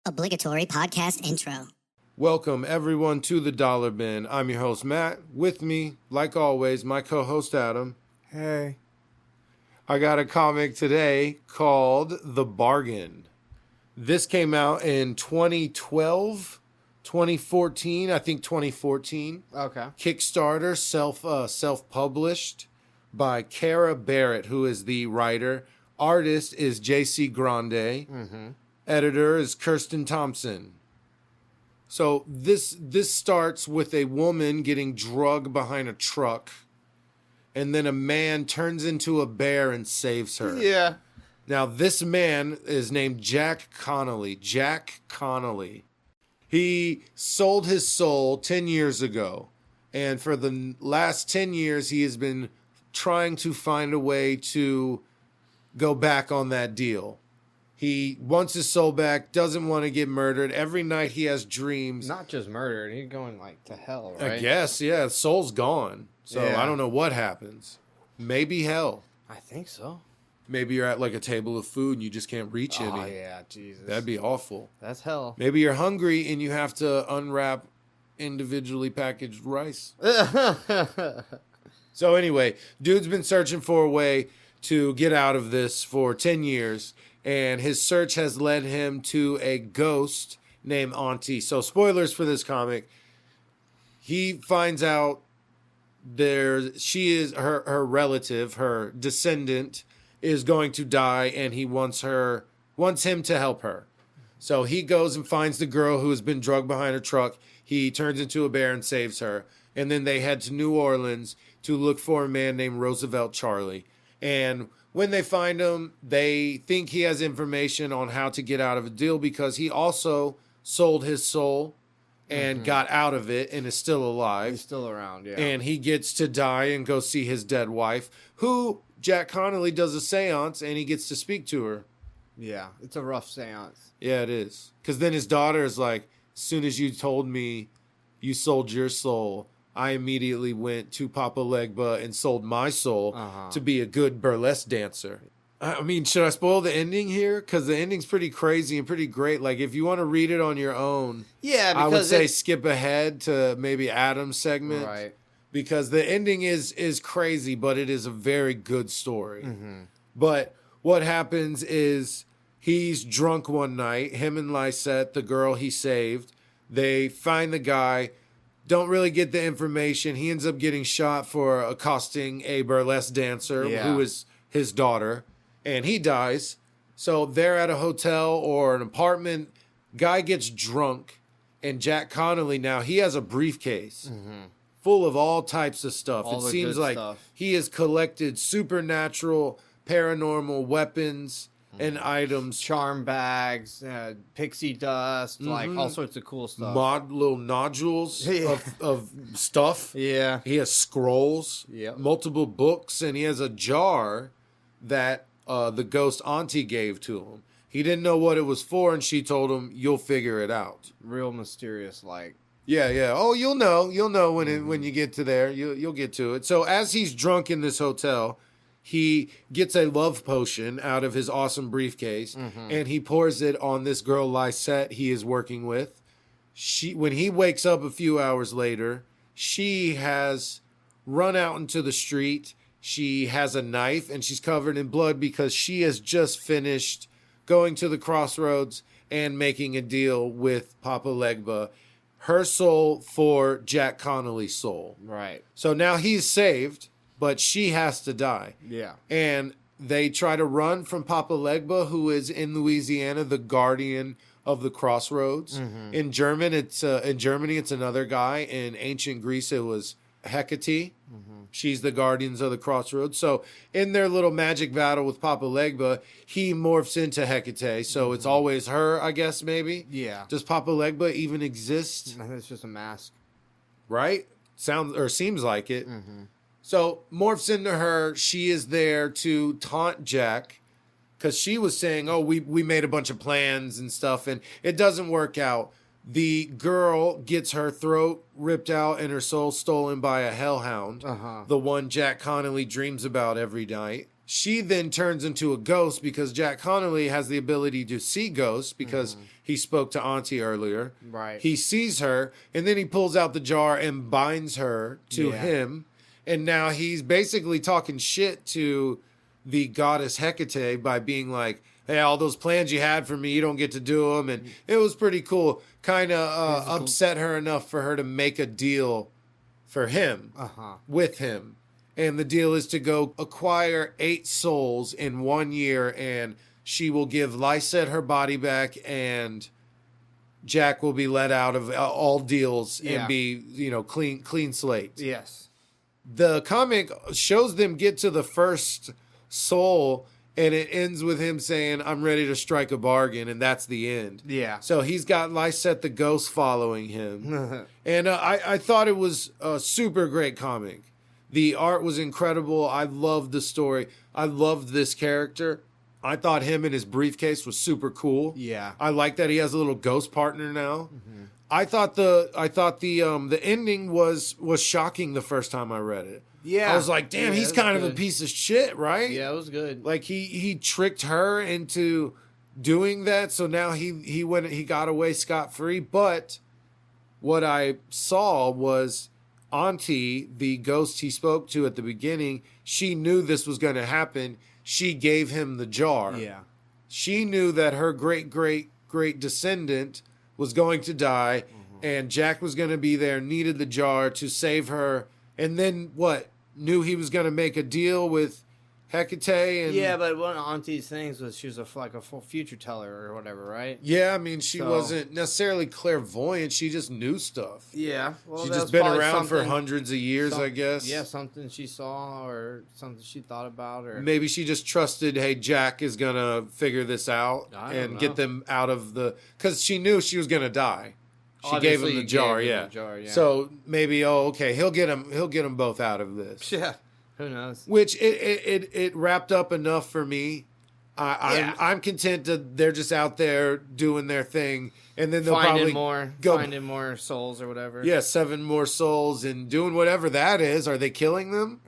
Obligatory podcast intro. Welcome, everyone, to the Dollar Bin. I'm your host, Matt. With me, like always, my co-host, Adam. Hey. I got a comic today called The Bargain. This came out in 2012, 2014, I think 2014. Okay. Kickstarter, self-published by Kara Barrett, who is the writer. Artist is J.C. Grande. Mm-hmm. Editor is Kirsten Thompson. So this starts with a woman getting drugged behind a truck, and then a man turns into a bear and saves her. Yeah. Now, this man is named Jack Connolly. Jack Connolly. He sold his soul 10 years ago, and for the last 10 years, he has been trying to find a way to go back on that deal. He wants his soul back, doesn't want to get murdered. Every night he has dreams. Not just murdered, he's going like to hell, right? I guess, yeah. Soul's gone. So Yeah. I don't know what happens. Maybe hell. I think so. Maybe you're at like a table of food and you just can't reach any. Oh, yeah, Jesus. That'd be awful. That's hell. Maybe you're hungry and you have to unwrap individually packaged rice. So anyway, dude's been searching for a way to get out of this for 10 years. And his search has led him to a ghost named Auntie. So spoilers for this comic. He finds out she is her relative, her descendant is going to die, and he wants him to help her. So he goes and finds the girl who has been drugged behind a truck. He turns into a bear and saves her. And then they head to New Orleans to look for a man named Roosevelt Charlie. And when they find him, they think he has information on how to get out of a deal because he also sold his soul and got out of it and is still alive. He's still around, yeah. And he gets to die and go see his dead wife, who Jack Connolly does a seance and he gets to speak to her. Yeah, it's a rough seance. Yeah, it is. Because then his daughter is like, as soon as you told me you sold your soul, I immediately went to Papa Legba and sold my soul to be a good burlesque dancer. I mean, should I spoil the ending here? Because the ending's pretty crazy and pretty great. Like, if you want to read it on your own, Yeah, I would because say skip ahead to maybe Adam's segment. Right. Because the ending is crazy, but it is a very good story. Mm-hmm. But what happens is he's drunk one night. Him and Lysette, the girl he saved, they find the guy. Don't really get the information. He ends up getting shot for accosting a burlesque dancer who is his daughter, and he dies. So they're at a hotel or an apartment. Guy gets drunk, and Jack Connolly now, he has a briefcase full of all types of stuff. All It the seems good like stuff. he has collected supernatural, paranormal weapons and items. Charm bags, pixie dust, like all sorts of cool stuff. Little nodules Yeah. of stuff. Yeah. He has scrolls, Yep. multiple books, and he has a jar that the ghost auntie gave to him. He didn't know what it was for, and she told him, "You'll figure it out." Real mysterious, like. Yeah. Oh, you'll know when you get to there. You'll get to it. So as he's drunk in this hotel, he gets a love potion out of his awesome briefcase, and he pours it on this girl Lysette he is working with. When he wakes up a few hours later, she has run out into the street. She has a knife, and she's covered in blood because she has just finished going to the crossroads and making a deal with Papa Legba. Her soul for Jack Connolly's soul. Right. So now he's saved, but she has to die. Yeah. And they try to run from Papa Legba, who is in Louisiana, the guardian of the crossroads. In Germany, it's another guy. In ancient Greece, it was Hecate. She's the guardians of the crossroads. So in their little magic battle with Papa Legba, he morphs into Hecate. So it's always her, I guess, maybe. Yeah. Does Papa Legba even exist? It's just a mask. Right? Seems like it. So morphs into her. She is there to taunt Jack because she was saying, "Oh, we made a bunch of plans and stuff, and it doesn't work out." The girl gets her throat ripped out and her soul stolen by a hellhound, the one Jack Connolly dreams about every night. She then turns into a ghost because Jack Connolly has the ability to see ghosts because he spoke to Auntie earlier. Right. He sees her, and then he pulls out the jar and binds her to him. And now he's basically talking shit to the goddess Hecate by being like, hey, all those plans you had for me, you don't get to do them. And it was pretty cool. Kind of upset her enough for her to make a deal for him, with him. And the deal is to go acquire 8 souls in 1 year, and she will give Lysette her body back, and Jack will be let out of all deals and be, clean slate. Yes. The comic shows them get to the first soul, and it ends with him saying, I'm ready to strike a bargain, and that's the end. Yeah. So he's got Lysette the ghost following him. And I thought it was a super great comic. The art was incredible. I loved the story. I loved this character. I thought him and his briefcase was super cool. Yeah. I like that he has a little ghost partner now. Mm-hmm. I thought the ending was shocking the first time I read it. Yeah. I was like, damn, he's kind of a piece of shit, right? Yeah, it was good. Like he tricked her into doing that, so now he got away scot-free. But what I saw was Auntie, the ghost he spoke to at the beginning, she knew this was going to happen. She gave him the jar. Yeah. She knew that her great descendant was going to die, and Jack was going to be there, needed the jar to save her, and then what? Knew he was going to make a deal with Hecate. And yeah, but one of Auntie's things was she was a full future teller or whatever, right? Yeah, I mean, she wasn't necessarily clairvoyant. She just knew stuff. Yeah. Well, she's just been around for hundreds of years, I guess. Yeah, something she saw or something she thought about. Or maybe she just trusted, hey, Jack is going to figure this out and get them out of the... Because she knew she was going to die. She gave him the jar, yeah. So maybe, okay, he'll get them both out of this. Yeah. Who knows? Which it wrapped up enough for me. I'm content that they're just out there doing their thing, and then they'll finding more souls or whatever. Yeah, 7 more souls and doing whatever that is. Are they killing them?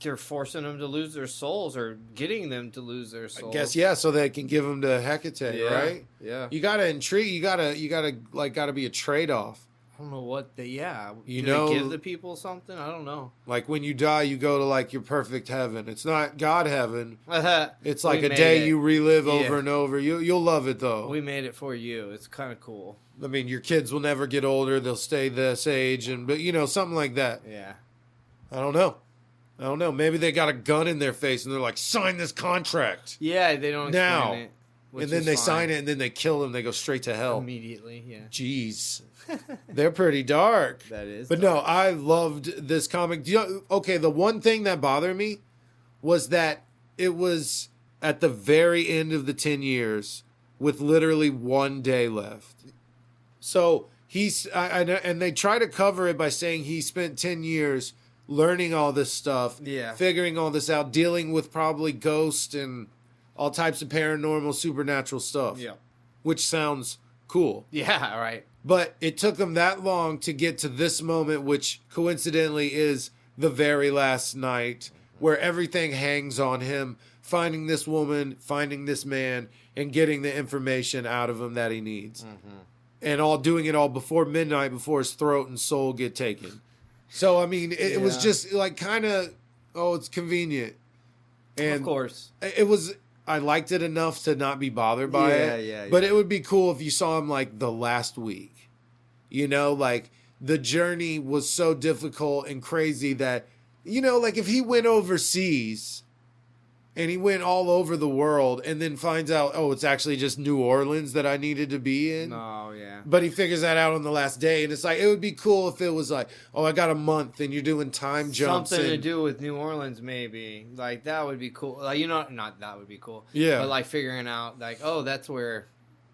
They're forcing them to lose their souls or getting them to lose their souls. I guess so they can give them to Hecate, right? Yeah. You gotta intrigue. You gotta be a trade off. I don't know what they. Yeah. Do they give the people something? I don't know. Like when you die, you go to like your perfect heaven. It's not God heaven. It's like a day you relive over and over. You'll love it though. We made it for you. It's kind of cool. I mean, your kids will never get older. They'll stay this age, but something like that. Yeah. I don't know. Maybe they got a gun in their face and they're like, sign this contract. Yeah, they don't explain it. And then they sign it and then they kill them. They go straight to hell. Immediately, yeah. Jeez. They're pretty dark. That is. But dark. no, I loved this comic. The one thing that bothered me was that it was at the very end of the 10 years with literally 1 day left. So and they try to cover it by saying he spent 10 years learning all this stuff, figuring all this out, dealing with probably ghosts and all types of paranormal, supernatural stuff. Yeah. Which sounds cool. Yeah, right. But it took him that long to get to this moment, which coincidentally is the very last night, where everything hangs on him, finding this woman, finding this man, and getting the information out of him that he needs. Mm-hmm. And doing it all before midnight, before his throat and soul get taken. So, I mean, it was just like kind of, it's convenient. And of course. I liked it enough to not be bothered by it. Yeah. But it would be cool if you saw him like the last week. Like the journey was so difficult and crazy that, like if he went overseas and he went all over the world and then finds out, it's actually just New Orleans that I needed to be in. Oh, yeah. But he figures that out on the last day. And it's like, it would be cool if it was like, I got a month and you're doing time jumps. Something to do with New Orleans, maybe. Like, that would be cool. Like, not that would be cool. Yeah. But like figuring out, like, that's where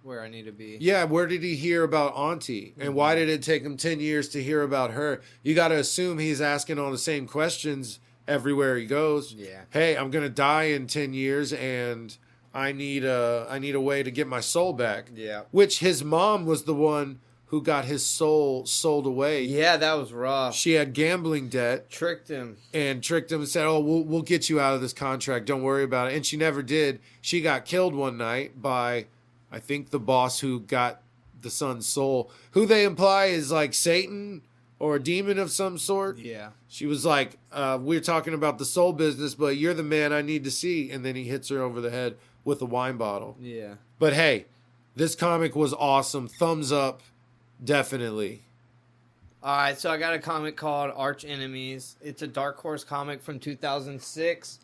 I need to be. Yeah, where did he hear about Auntie? And why did it take him 10 years to hear about her? You got to assume he's asking all the same questions everywhere he goes. Yeah. Hey, I'm gonna die in 10 years, and I need a way to get my soul back. Yeah. Which his mom was the one who got his soul sold away. Yeah, that was rough. She had gambling debt. Tricked him. And said, oh, we'll get you out of this contract. Don't worry about it. And she never did. She got killed one night by, I think, the boss who got the son's soul, who they imply is like Satan or a demon of some sort. Yeah. She was like, we're talking about the soul business, but you're the man I need to see. And then he hits her over the head with a wine bottle. Yeah. But hey, this comic was awesome. Thumbs up. Definitely. All right, so I got a comic called Archenemies. It's a Dark Horse comic from 2006.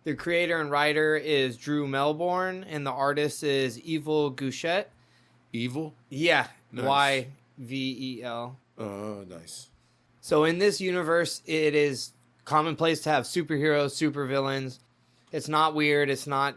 The creator and writer is Drew Melbourne, and the artist is Evil Gouchette. Evil? Yeah, Nice. Yvel. Oh, nice. So in this universe, it is commonplace to have superheroes, supervillains. It's not weird. It's not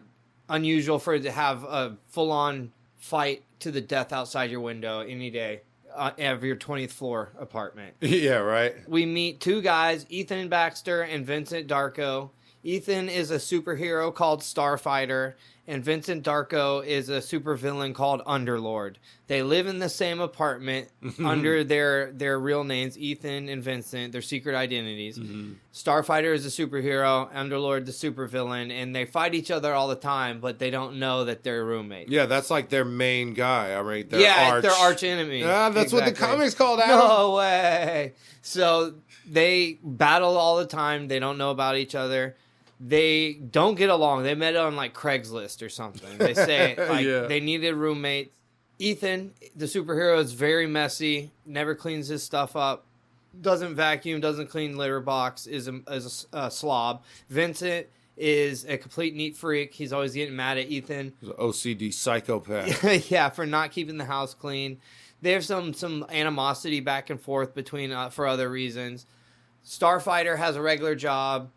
unusual for it to have a full-on fight to the death outside your window any day of your 20th floor apartment. Yeah, right. We meet two guys, Ethan Baxter and Vincent Darko. Ethan is a superhero called Starfighter, and Vincent Darko is a supervillain called Underlord. They live in the same apartment under their real names, Ethan and Vincent, their secret identities. Mm-hmm. Starfighter is a superhero, Underlord the supervillain, and they fight each other all the time, but they don't know that they're roommates. Yeah, that's like their main guy, all right? They're arch enemies. Yeah, that's exactly. what the comic's called, Adam. No way. So they battle all the time. They don't know about each other. They don't get along. They met on like Craigslist or something. They say they needed roommates. Ethan, the superhero, is very messy. Never cleans his stuff up. Doesn't vacuum. Doesn't clean litter box. Is a slob. Vincent is a complete neat freak. He's always getting mad at Ethan. He's an OCD psychopath. Yeah, for not keeping the house clean. They have some animosity back and forth between for other reasons. Starfighter has a regular job.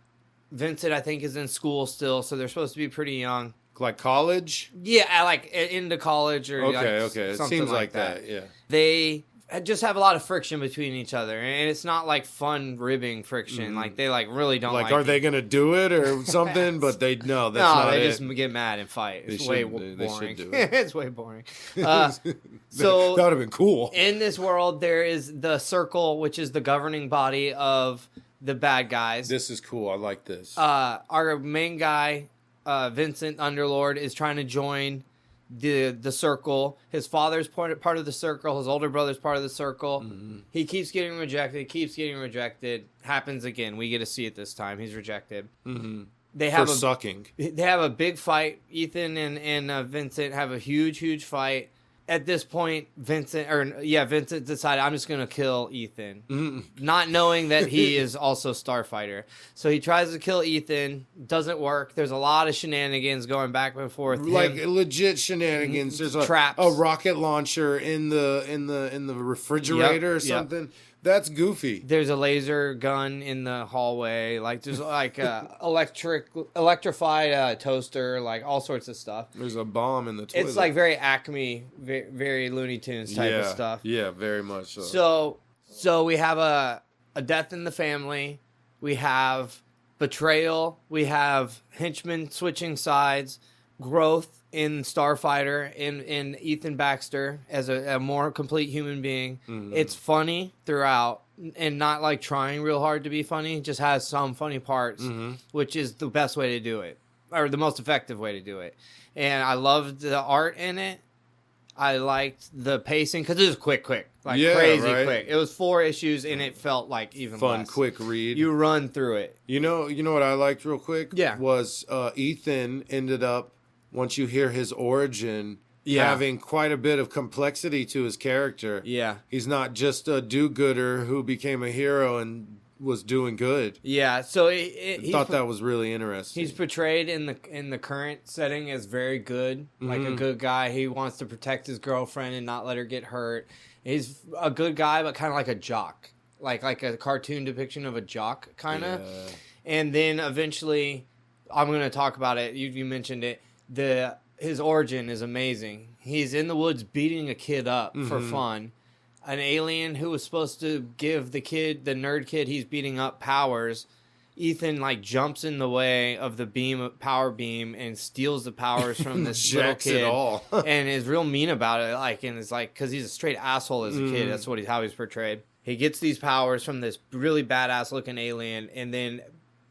Vincent, I think, is in school still, so they're supposed to be pretty young. Like college? Yeah, like into college or okay. It something seems like that. Yeah. They just have a lot of friction between each other, and it's not like fun ribbing friction. Like they really don't like. Are they gonna do it or something? But that's not they it. just get mad and fight. It's way boring. They should do it. It's way boring. So that would have been cool. In this world, there is the Circle, which is the governing body of the bad guys. This is cool. I like this. Our main guy, Vincent Underlord, is trying to join the Circle. His father's part of the Circle. His older brother's part of the Circle. Mm-hmm. He keeps getting rejected. Happens again. We get to see it this time. He's rejected. Mm-hmm. They have sucking. They have a big fight. Ethan and Vincent have a huge fight. At this point, Vincent decided, I'm just going to kill Ethan, not knowing that he is also Starfighter. So he tries to kill Ethan. Doesn't work. There's a lot of shenanigans going back and forth. Like legit shenanigans. There's a rocket launcher in the refrigerator or something. Yep. That's goofy. There's a laser gun in the hallway. Like there's like a electrified toaster. Like all sorts of stuff. There's a bomb in the toilet. It's like very Acme, very Looney Tunes type of stuff. Yeah, very much so. So we have a death in the family. We have betrayal. We have henchmen switching sides. Growth in Starfighter, in Ethan Baxter as a more complete human being. Mm-hmm. It's funny throughout and not like trying real hard to be funny. It just has some funny parts, which is the best way to do it, or the most effective way to do it. And I loved the art in it. I liked the pacing because it was quick, quick. It was 4 issues and it felt like even fun, less. quick read. You run through it. You know what I liked real quick? Yeah. Was Ethan ended up, once you hear his origin, having quite a bit of complexity to his character. Yeah. He's not just a do-gooder who became a hero and was doing good. Yeah, so I thought that was really interesting. He's portrayed in the current setting as very good, like a good guy. He wants to protect his girlfriend and not let her get hurt. He's a good guy, but kind of like a jock, like a cartoon depiction of a jock, kind of. Yeah. And then eventually, I'm going to talk about it. You mentioned it. His origin is amazing. He's in the woods beating a kid up for fun. An alien who was supposed to give the nerd kid he's beating up powers, Ethan like jumps in the way of the power beam and steals the powers from this little Jacks it kid all. and is real mean about it. Like, and it's like, cause he's a straight asshole as a kid. That's how he's portrayed. He gets these powers from this really badass looking alien. And then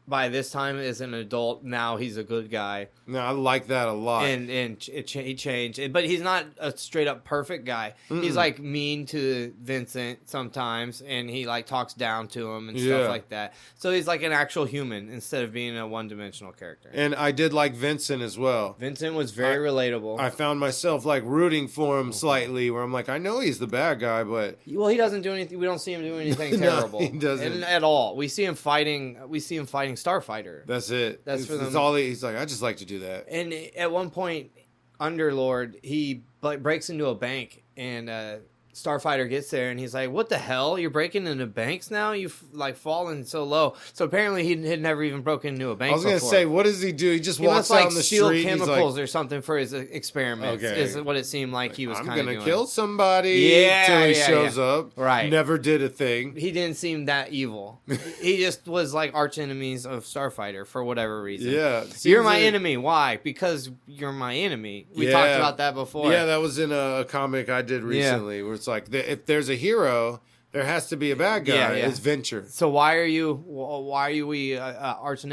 by this time as an adult, now he's a good guy. No, I like that a lot. And he changed. But he's not a straight up perfect guy. He's like mean to Vincent sometimes, and he like talks down to him and stuff like that. So he's like an actual human instead of being a one-dimensional character. And I did like Vincent as well. Vincent was very relatable. I found myself like rooting for him slightly, where I'm like, I know he's the bad guy, but well, he doesn't do anything. We don't see him do anything terrible. No, he doesn't at all. We see him fighting Starfighter. That's it. That's all he's like. I just like to do that. And at one point, Underlord, he breaks into a bank, and Starfighter gets there, and he's like, "What the hell? You're breaking into banks now? You've like fallen so low." So apparently, he had never even broken into a bank. I was gonna say, what does he do? He just walks out on the steal street. Chemicals or something for his experiments. Okay. Is what it seemed like he was kind of doing. I'm gonna kill somebody till he shows up. Right. Never did a thing. He didn't seem that evil. He just was like archenemies of Starfighter for whatever reason. Yeah. You're my enemy. Why? Because you're my enemy. We talked about that before. Yeah, that was in a comic I did recently where it's like, if there's a hero, there has to be a bad guy. Yeah. It's Venture. So why are we arch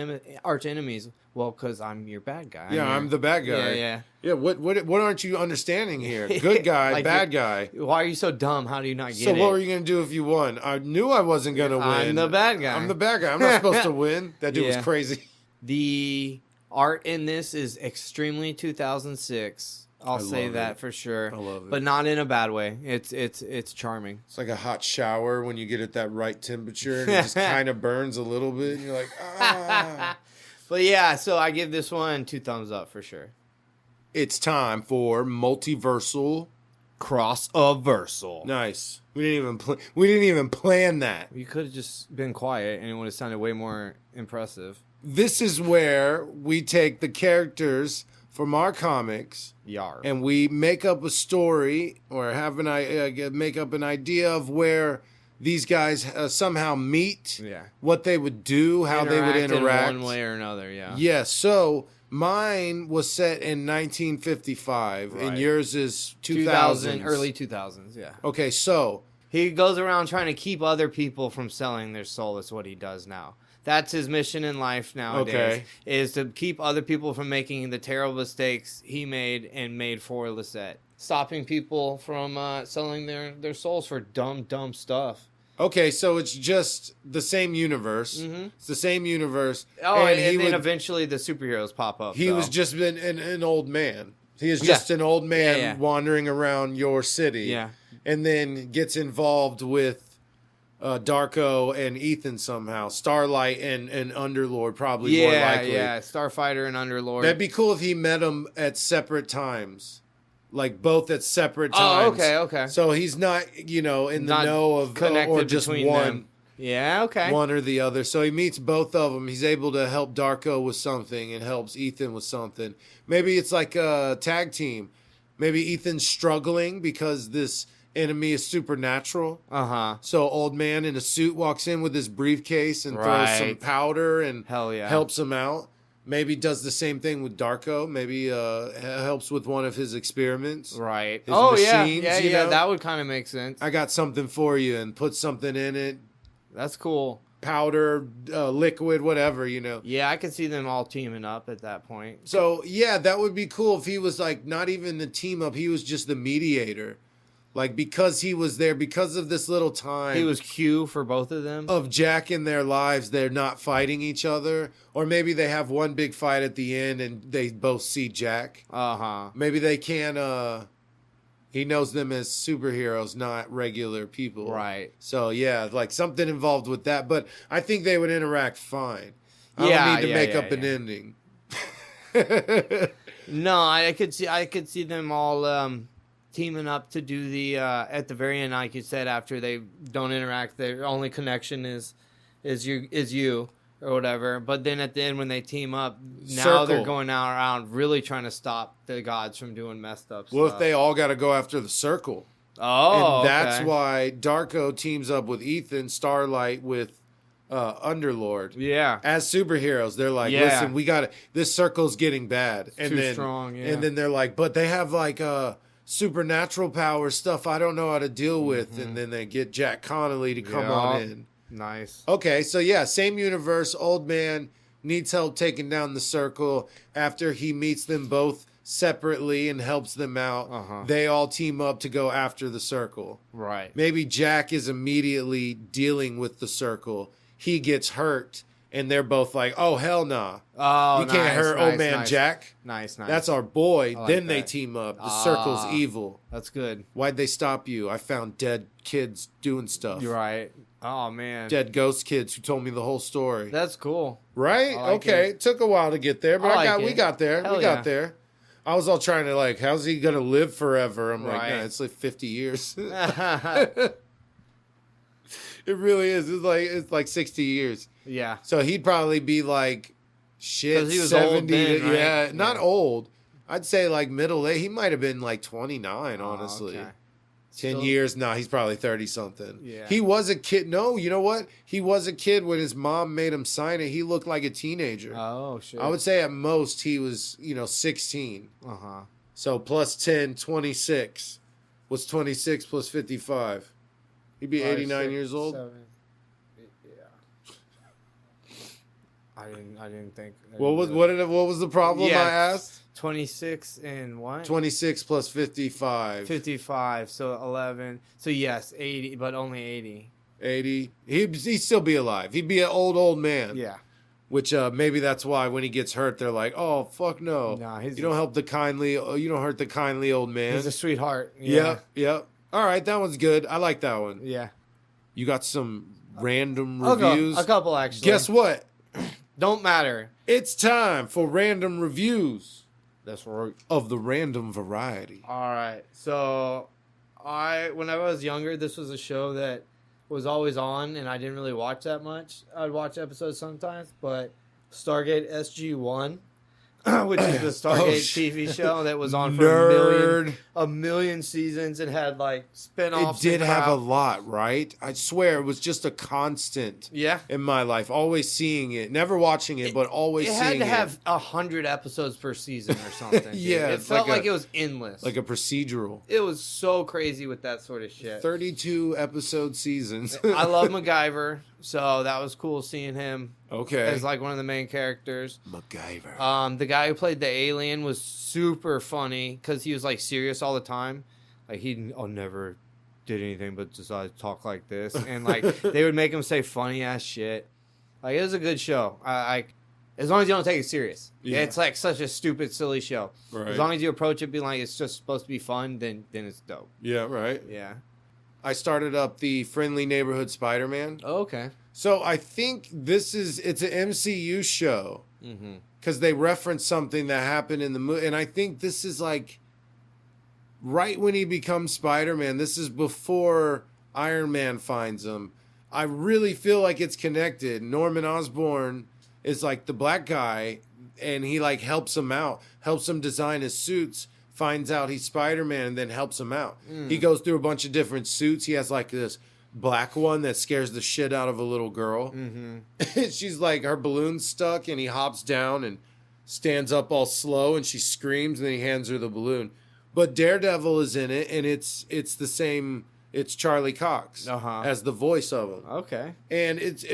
enemies? Well, because I'm your bad guy. I'm the bad guy. Yeah. What aren't you understanding here? Good guy, like bad guy. Why are you so dumb? How do you not get it? So what were you gonna do if you won? I knew I wasn't gonna win. I'm the bad guy. I'm the bad guy. I'm not supposed to win. That dude was crazy. The art in this is extremely 2006. I'll say that for sure. I love it. But not in a bad way. It's charming. It's like a hot shower when you get at that right temperature and it just kind of burns a little bit and you're like, ah. But yeah, so I give this one 2 thumbs up for sure. It's time for multiversal cross-aversal. Nice. We didn't even plan that. You could have just been quiet and it would have sounded way more impressive. This is where we take the characters from our comics, and we make up a story or make up an idea of where these guys somehow meet, what they would do, how they would interact in one way or another. Yeah. So mine was set in 1955, and yours is 2000, early 2000s. Yeah. Okay, so he goes around trying to keep other people from selling their soul. That's what he does now. That's his mission in life nowadays, is to keep other people from making the terrible mistakes he made and made for Lisette. Stopping people from selling their souls for dumb stuff. Okay, so it's just the same universe. Mm-hmm. It's the same universe. Oh, and then eventually the superheroes pop up. He was just an old man. He is just an old man wandering around your city. Yeah. And then gets involved with Darko and Ethan somehow. Starlight and Underlord probably more likely. Yeah, Starfighter and Underlord. That'd be cool if he met them at separate times. Like both at separate times. Oh, okay. So he's not, in the know of connected or just between one. Them. Yeah, okay. One or the other. So he meets both of them. He's able to help Darko with something and helps Ethan with something. Maybe it's like a tag team. Maybe Ethan's struggling because this enemy is supernatural. So old man in a suit walks in with his briefcase and throws some powder and helps him out. Maybe does the same thing with Darko. Maybe helps with one of his experiments. Right. His machines, yeah. That would kind of make sense. I got something for you, and put something in it. That's cool. Powder, liquid, whatever, Yeah, I could see them all teaming up at that point. So, yeah, that would be cool if he was, like, not even the team up. He was just the mediator. Like, because he was there, because of this little time. He was Q for both of them. Of Jack in their lives, they're not fighting each other. Or maybe they have one big fight at the end and they both see Jack. Maybe they can, he knows them as superheroes, not regular people. Right. So, yeah, like something involved with that. But I think they would interact fine. I don't need to make up an ending. No, I could see them all teaming up to do the at the very end, like you said, after they don't interact, their only connection is you or whatever. But then at the end, when they team up, now they're going out around really trying to stop the gods from doing messed up stuff. Well, if they all got to go after the circle. Oh, and that's why Darko teams up with Ethan, Starlight with Underlord. Yeah. As superheroes, they're like, Yeah. listen, we got this circle's getting bad, and too then strong, yeah. and then they're like, but they have like supernatural power stuff I don't know how to deal with, and then they get Jack Connolly to come on in. Nice. Okay, so yeah, same universe. Old man needs help taking down the circle. After he meets them both separately and helps them out, they all team up to go after the circle. Right. Maybe Jack is immediately dealing with the circle. He gets hurt, and they're both like, oh, hell nah. Oh, You can't hurt old man Jack. Nice. That's our boy. like Then they that. team up. The circle's evil. That's good. Why'd they stop you? I found dead kids doing stuff. You're right. Oh, man. Dead ghost kids who told me the whole story. That's cool. Right? I like Okay. it. Took a while to get there, but I like we it. got there. Hell we got yeah. there. I was all trying to like, how's he gonna live forever? I'm like, Right. nah, it's like 50 years. It really is. It's like 60 years. Yeah. So he'd probably be like, shit, 'Cause he was 70. old then, right? Yeah, not Yeah. old. I'd say like middle age. He might have been like 29, honestly. Okay. 10 Still- years? No, he's probably 30 something. Yeah. He was a kid. No, you know what? He was a kid when his mom made him sign it. He looked like a teenager. Oh, shit. I would say at most he was, 16. Uh-huh. So plus 10, 26. What's 26 plus 55? He'd be 89 years old. 7. Yeah. I didn't think. What was the problem Yeah. I asked? 26 and what? 26 plus 55. 55. So 11. So yes, 80, but only 80. 80. He'd still be alive. He'd be an old man. Yeah. Which maybe that's why when he gets hurt, they're like, "Oh fuck no! Nah, you don't hurt the kindly old man." He's a sweetheart. Yeah. Yep. All right, that one's good. I like that one. Yeah. You got some random I'll go. reviews. A couple actually. Guess what? Don't matter. It's time for random reviews That's right. of the random variety. All right. So, when I was younger, this was a show that was always on, and I didn't really watch that much. I'd watch episodes sometimes, but Stargate SG-1, which is the Stargate TV show that was on for a million seasons and had like spin-offs. It did and have a crap. lot, right? I swear it was just a constant Yeah. in my life. Always seeing it, never watching it, but always It seeing had to it. have 100 episodes per season or something. Dude. Yeah, It felt like like it was endless. like a procedural. It was so crazy with that sort of shit. 32 episode seasons. I love MacGyver, so that was cool seeing him Okay. as like one of the main characters. MacGyver. The guy who played the alien was super funny because he was like serious all the time. Like he never did anything but decide to talk like this, and like they would make him say funny ass shit. Like it was a good show. I as long as you don't take it serious. Yeah. It's like such a stupid, silly show. Right. As long as you approach it being like it's just supposed to be fun, then it's dope. Yeah, right. Yeah. I started up the Friendly Neighborhood Spider-Man. Oh, okay. So I think it's an MCU show Mm-hmm. because they reference something that happened in the movie. And I think this is like right when he becomes Spider-Man. This is before Iron Man finds him. I really feel like it's connected. Norman Osborn is like the black guy, and he like helps him out, helps him design his suits, finds out he's Spider-Man, and then helps him out. He goes through a bunch of different suits. He has like this black one that scares the shit out of a little girl. Mm-hmm. She's like, her balloon's stuck, and he hops down and stands up all slow, and she screams, and then he hands her the balloon. But Daredevil is in it, and it's the same. It's Charlie Cox as the voice of him. Okay. And it's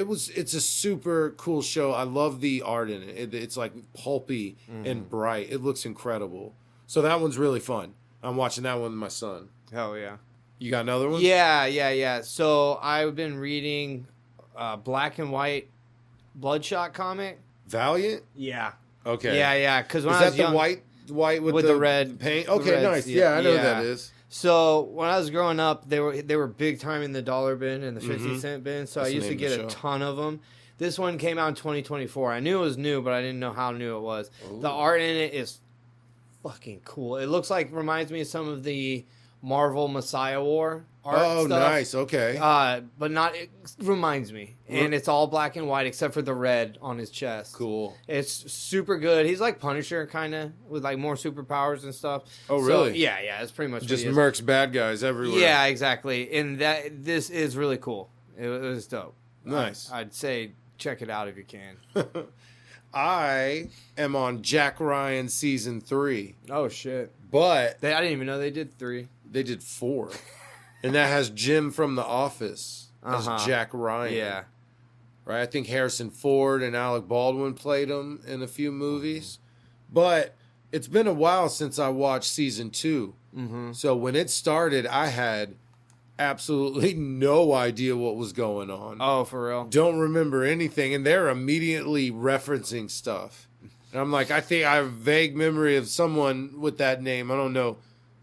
a super cool show. I love the art in it. It's like pulpy and bright. It looks incredible. So that one's really fun. I'm watching that one with my son. Hell yeah. You got another one? Yeah. So I've been reading black and white Bloodshot comic. Valiant? Yeah. Okay. Yeah. Because when Is I that was the young, white with the red paint? the Okay, reds, nice. Yeah, I know who that is. So when I was growing up, they were big time in the dollar bin and the 50-cent bin. So That's I the used to name of get the a show. ton of them. This one came out in 2024. I knew it was new, but I didn't know how new it was. The art in it is fucking cool. It reminds me of some of the Marvel Messiah War art Oh, stuff. nice. Okay. But not. It reminds me, and it's all black and white except for the red on his chest. Cool. It's super good. He's like Punisher, kind of, with like more superpowers and stuff. Oh, So, really? yeah. It's pretty much Just what he is. mercs bad guys everywhere. Yeah, exactly. And this is really cool. It was dope. Nice. I'd say check it out if you can. I am on Jack Ryan season 3, Oh shit! but I didn't even know they did 3. they did 4, and that has Jim from The Office as Jack Ryan. Yeah. Right. I think Harrison Ford and Alec Baldwin played him in a few movies, but it's been a while since I watched season 2. Mm-hmm. So when it started, I had absolutely no idea what was going on. Oh, for real? Don't remember anything, and they're immediately referencing stuff. And I'm like, I think I have a vague memory of someone with that name. I don't know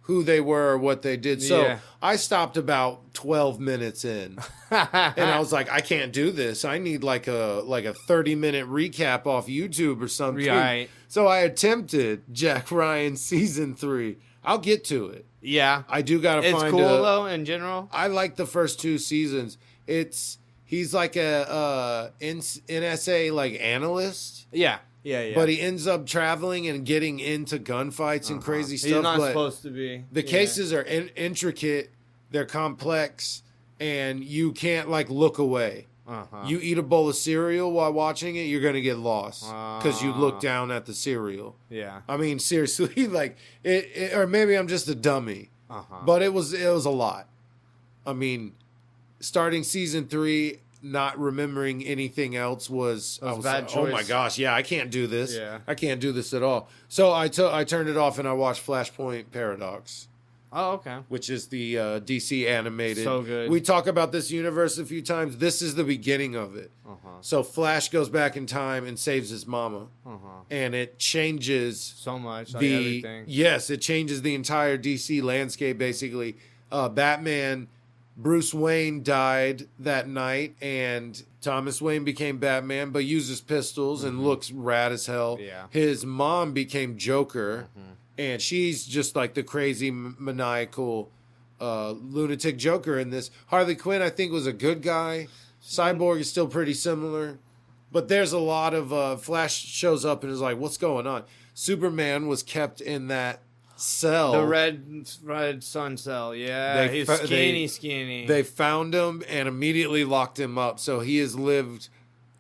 who they were or what they did. So Yeah. I stopped about 12 minutes in, and I was like, I can't do this. I need like a 30-minute recap off YouTube or something. Right. So I attempted Jack Ryan season 3. I'll get to it. Yeah. I do gotta It's find cool though in general. I like the first 2 seasons. He's like a NSA like analyst, Yeah. but he ends up traveling and getting into gunfights and crazy stuff. He's not but supposed to be. the cases are intricate, they're complex, and you can't like look away. You eat a bowl of cereal while watching it, you're gonna get lost because you look down at the cereal. Yeah. I mean, seriously, like it or maybe I'm just a dummy, but it was a lot. I mean, starting season 3, not remembering anything else was That was a bad oh choice. my gosh, yeah, I can't do this. Yeah. I can't do this at all. So I turned it off and I watched Flashpoint Paradox, Oh, okay. which is the DC animated. So good. We talk about this universe a few times. This is the beginning of it. So Flash goes back in time and saves his mama, and it changes So much. Like the everything. yes, it changes the entire DC landscape. Basically, Batman, Bruce Wayne died that night, and Thomas Wayne became Batman, but uses pistols and looks rad as hell. Yeah. His mom became Joker, and she's just like the crazy maniacal lunatic Joker in this. Harley Quinn, I think, was a good guy. Cyborg is still pretty similar. But there's a lot of Flash shows up and is like, what's going on? Superman was kept in that cell. The red sun cell. Yeah. He's skinny. They found him and immediately locked him up. So he has lived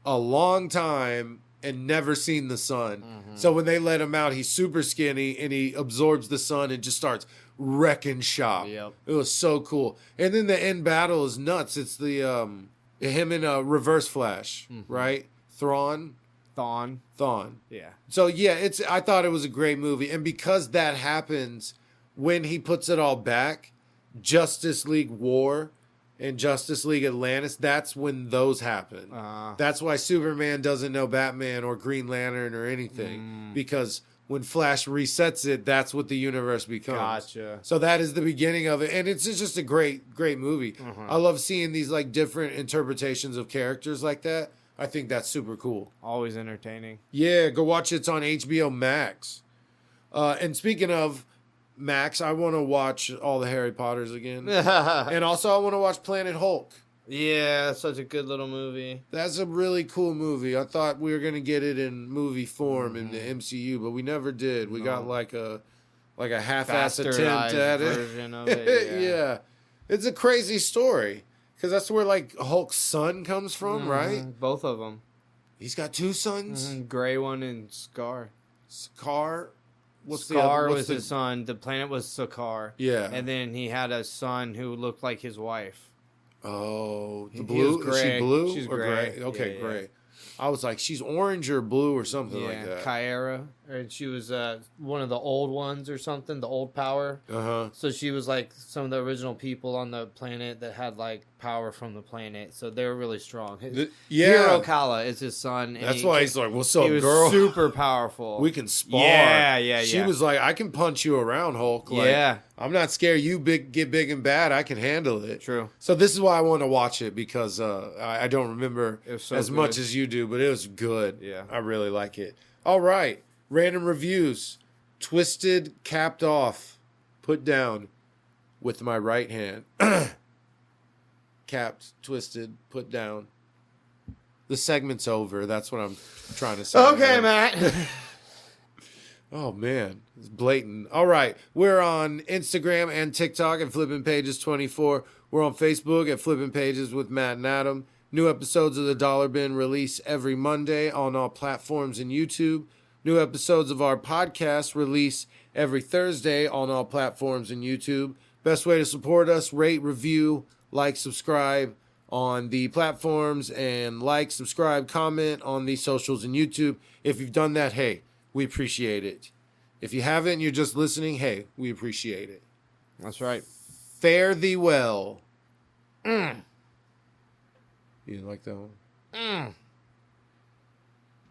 a long time and never seen the sun. So when they let him out, he's super skinny and he absorbs the sun and just starts wrecking shop. Yep. It was so cool. And then the end battle is nuts. It's the him in a Reverse Flash, right? Thawne. Yeah. So yeah, I thought it was a great movie, and because that happens when he puts it all back, Justice League War and Justice League Atlantis, that's when those happen. That's why Superman doesn't know Batman or Green Lantern or anything, because when Flash resets it, that's what the universe becomes. Gotcha. So that is the beginning of it, and it's just a great movie. I love seeing these like different interpretations of characters like that. I think that's super cool. Always entertaining. Yeah, go watch it. It's on HBO Max. And speaking of Max, I want to watch all the Harry Potters again. And also I want to watch Planet Hulk. Yeah, such a good little movie. That's a really cool movie. I thought we were going to get it in movie form in the MCU, but we never did. We got like a half-ass attempt at it. Version of it, Yeah. It's a crazy story. Because that's where, like, Hulk's son comes from, right? Both of them. He's got 2 sons? Gray one and Scar. Scar? Scar was his son. The planet was Sakaar. Yeah. And then he had a son who looked like his wife. Oh, the He blue? was Is she gray. blue She's or gray. gray? Okay, Yeah, gray. I was like, she's orange or blue or something like that. Kyra. And she was one of the old ones or something, the old power. Uh-huh. So she was like some of the original people on the planet that had like power from the planet. So they were really strong. Hiro Kala is his son. And That's why he's like, what's up, he was girl? super powerful. We can spar. Yeah. She was like, I can punch you around, Hulk. Like, Yeah. I'm not scared. You get big and bad. I can handle it. True. So this is why I want to watch it, because I don't remember It was so as good. much as you do, but it was good. Yeah. I really like it. All right. Random reviews. Twisted, capped off, put down with my right hand. Capped, twisted, put down. The segment's over. That's what I'm trying to say. Okay, Matt. Oh, man. It's blatant. All right. We're on Instagram and TikTok at Flippin' Pages 24. We're on Facebook at Flippin' Pages with Matt and Adam. New episodes of The Dollar Bin release every Monday on all platforms and YouTube. New episodes of our podcast release every Thursday on all platforms and YouTube. Best way to support us, rate, review, like, subscribe on the platforms, and like, subscribe, comment on the socials and YouTube. If you've done that, hey, we appreciate it. If you haven't, you're just listening, hey, we appreciate it. That's right. Fare thee well. You didn't like that one?